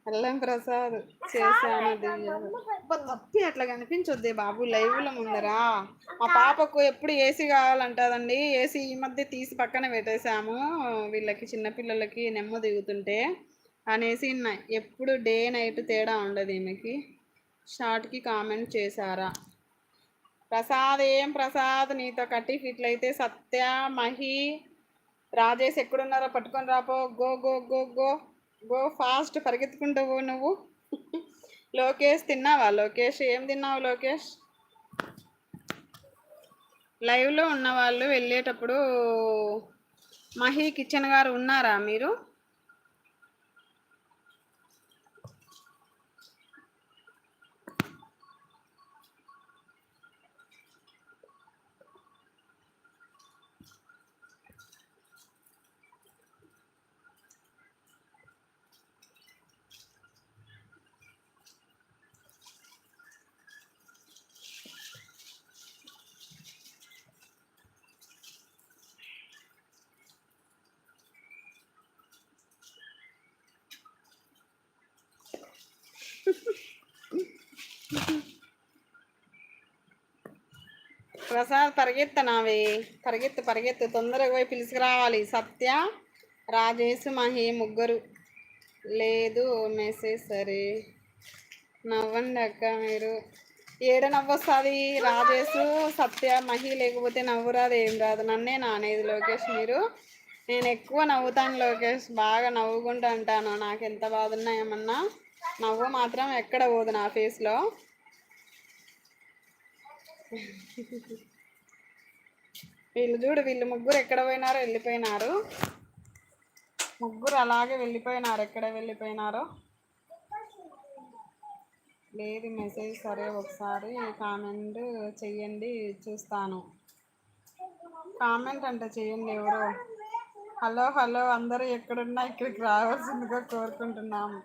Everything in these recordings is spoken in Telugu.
అల్లం ప్రసాద్ చేశాను తప్పి అట్లా కనిపించొద్దే బాబు లైవ్లో ముందరా. మా పాపకు ఎప్పుడు ఏసీ కావాలంటుందండి. ఏసీ ఈ మధ్య తీసి పక్కన పెట్టేశాము, వీళ్ళకి చిన్నపిల్లలకి నెమ్మ దిగుతుంటే అనేసి ఎప్పుడు డే నైట్ తేడా ఉండదు ఈమెకి. షార్ట్కి కామెంట్ చేశారా? ప్రసాద్ ఏం ప్రసాద్ నీతో కట్టి ఫిట్లయితే సత్య మహి రాజేష్ ఎక్కడున్నారో పట్టుకొని రాపో. Go go go go go fast, పరిగెత్తుకుంటావు నువ్వు. లోకేష్ తిన్నావా? లోకేష్ ఏం తిన్నావు లోకేష్? లైవ్లో ఉన్న వాళ్ళు వెళ్ళేటప్పుడు మహి కిచెన్ గారు ఉన్నారా మీరు? ప్రసాద్ పరిగెత్తనావే, పరిగెత్తు పరిగెత్తు, తొందరగా పోయి పిలుచుకురావాలి. సత్య రాజేష్ మహి ముగ్గురు. లేదు మెసేజ్ సరే. నవ్వండి అక్క మీరు. ఏడ నవ్వొస్తుంది? రాజేష్ సత్య మహి లేకపోతే నవ్వు రాదు, ఏం రాదు. నన్నే నానేది లోకేష్ మీరు. నేను ఎక్కువ నవ్వుతాను లోకేష్, బాగా నవ్వుకుంటూ అంటాను. నాకు ఎంత బాధ ఉన్నా ఏమన్నా నవ్వు మాత్రం ఎక్కడ పోదు నా ఫేస్లో. వీళ్ళు చూడు, వీళ్ళు ముగ్గురు ఎక్కడ పోయినారో వెళ్ళిపోయినారు. ముగ్గురు అలాగే వెళ్ళిపోయినారు, ఎక్కడ వెళ్ళిపోయినారో. లేదు మెసేజ్ సరే, ఒకసారి కామెంట్ చెయ్యండి చూస్తాను. కామెంట్ అంటే చెయ్యండి ఎవరో. హలో హలో అందరూ ఎక్కడున్నా ఇక్కడికి రావాల్సిందిగా కోరుకుంటున్నాము.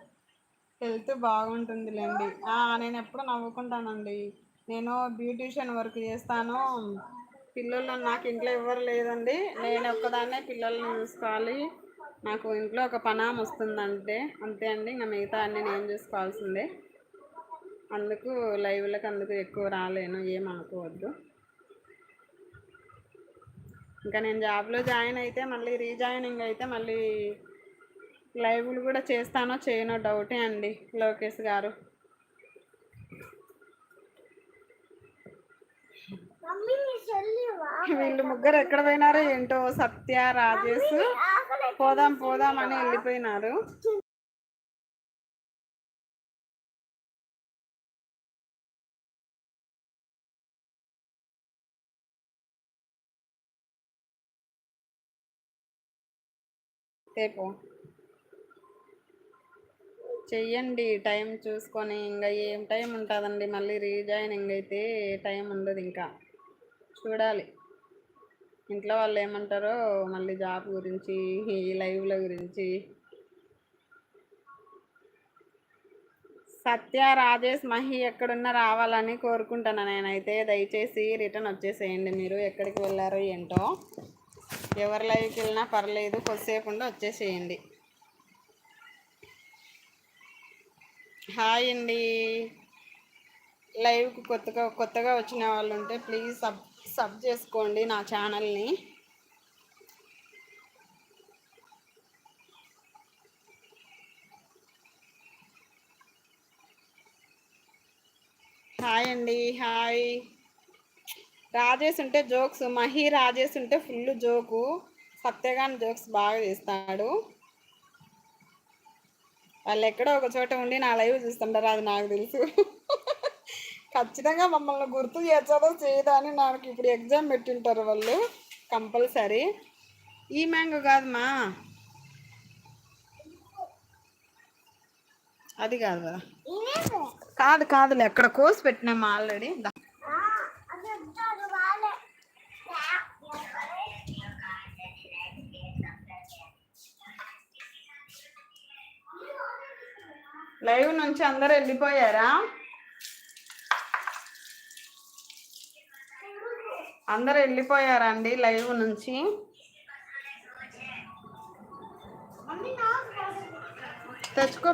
హెల్త్ బాగుంటుందిలేండి. నేను ఎప్పుడు నవ్వుకుంటానండి. నేను బ్యూటీషియన్ వర్క్ చేస్తాను. పిల్లలు నాకు ఇంట్లో ఎవరు లేదండి, నేను ఒక్కదాన్నే పిల్లల్ని చూసుకోవాలి. నాకు ఇంట్లో ఒక పనామ వస్తుందంటే అంతే అండి, ఇంకా మిగతా అన్నీ నేను చూసుకోవాల్సిందే. అందుకు లైవ్లకు అందుకు ఎక్కువ రాలేను, ఏం అనుకోవద్దు. ఇంకా నేను జాబ్లో జాయిన్ అయితే మళ్ళీ రీజాయినింగ్ అయితే మళ్ళీ లైవ్లు కూడా చేస్తానో చేయనో డౌటే అండి లోకేష్ గారు. వీళ్ళు ముగ్గురు ఎక్కడ పోయినారో ఏంటో. సత్య రాజేష్ పోదాం పోదాం అని వెళ్ళిపోయినారు. రేపు చెయ్యండి టైం చూసుకొని. ఇంకా ఏం టైం ఉంటుందండి, మళ్ళీ రీజాయినింగ్ అయితే టైం ఉండదు. ఇంకా చూడాలి ఇంట్లో వాళ్ళు ఏమంటారో మళ్ళీ జాబ్ గురించి, ఈ లైవ్ల గురించి. సత్య రాజేష్ మహి ఎక్కడున్నా రావాలని కోరుకుంటాను నేనైతే. దయచేసి రిటర్న్ వచ్చేసేయండి. మీరు ఎక్కడికి వెళ్ళారో ఏంటో, ఎవరి లైవ్కి వెళ్ళినా పర్లేదు, కొద్దిసేపు ఉండి వచ్చేసేయండి. హాయ్ అండి. లైవ్కి కొత్తగా వచ్చిన వాళ్ళు ఉంటే ప్లీజ్ సబ్ చేసుకోండి నా ఛానల్ని. హాయ్ అండి, హాయ్. రాజేష్ ఉంటే జోక్స్, మహి రాజేష్ ఉంటే ఫుల్ జోకు. సత్యగాని జోక్స్ బాగా చేస్తాడు. వాళ్ళు ఎక్కడో ఒక చోట ఉండి నా లైవ్ చూస్తుంటారు, అది నాకు తెలుసు. ఖచ్చితంగా మమ్మల్ని గుర్తు చేర్చదో చేయదా అని నాకు ఇప్పుడు ఎగ్జామ్ పెట్టింటారు వాళ్ళు కంపల్సరీ. ఈ మ్యాంగో కాదమ్మా, అది కాదు కదా. కాదులే, అక్కడ కోసి పెట్టినామా ఆల్రెడీ. లైవ్ నుంచి అందరూ వెళ్ళిపోయారా? అందరూ వెళ్ళిపోయారా అండి లైవ్ నుంచి? తెచ్చుకో.